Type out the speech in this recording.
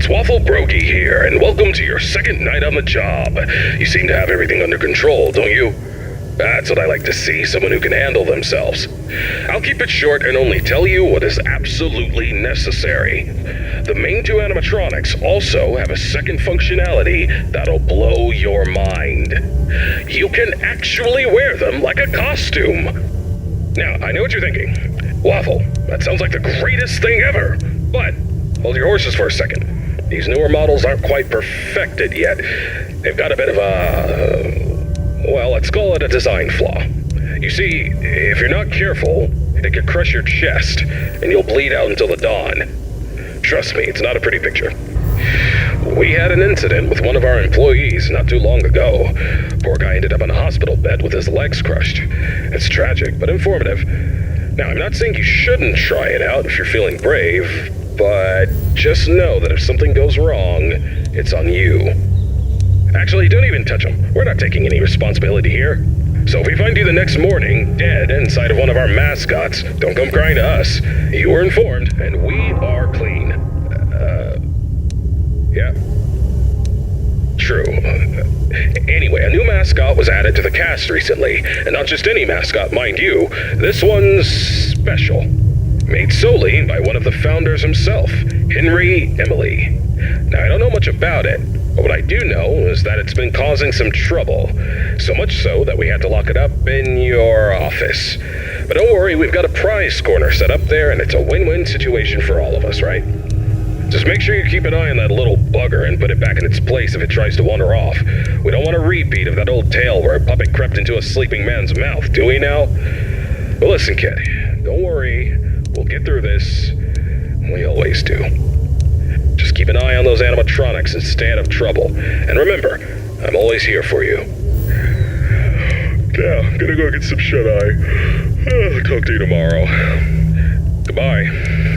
it's Waffle Brokey here, and welcome to your second night on the job. You seem to have everything under control, don't you? That's what I like to see, someone who can handle themselves. I'll keep it short and only tell you what is absolutely necessary. The main two animatronics also have a second functionality that'll blow your mind. You can actually wear them like a costume. Now, I know what you're thinking. Waffle, that sounds like the greatest thing ever. But, hold your horses for a second. These newer models aren't quite perfected yet. They've got a bit of well, let's call it a design flaw. You see, if you're not careful, it could crush your chest, and you'll bleed out until the dawn. Trust me, it's not a pretty picture. We had an incident with one of our employees not too long ago. Poor guy ended up in a hospital bed with his legs crushed. It's tragic, but informative. Now, I'm not saying you shouldn't try it out if you're feeling brave, but just know that if something goes wrong, it's on you. Actually, don't even touch him. We're not taking any responsibility here. So if we find you the next morning, dead inside of one of our mascots, don't come crying to us. You were informed, and we are clean. Yeah. True. Anyway, a new mascot was added to the cast recently, and not just any mascot, mind you. This one's special. Made solely by one of the founders himself, Henry Emily. Now, I don't know much about it, but what I do know is that it's been causing some trouble. So much so that we had to lock it up in your office. But don't worry, we've got a prize corner set up there, and it's a win-win situation for all of us, right? Just make sure you keep an eye on that little bugger and put it back in its place if it tries to wander off. We don't want a repeat of that old tale where a puppet crept into a sleeping man's mouth, do we now? But listen, kid, don't worry. We'll get through this. We always do. Just keep an eye on those animatronics and stay out of trouble. And remember, I'm always here for you. Yeah, gonna go get some shut-eye. Talk to you tomorrow. Goodbye.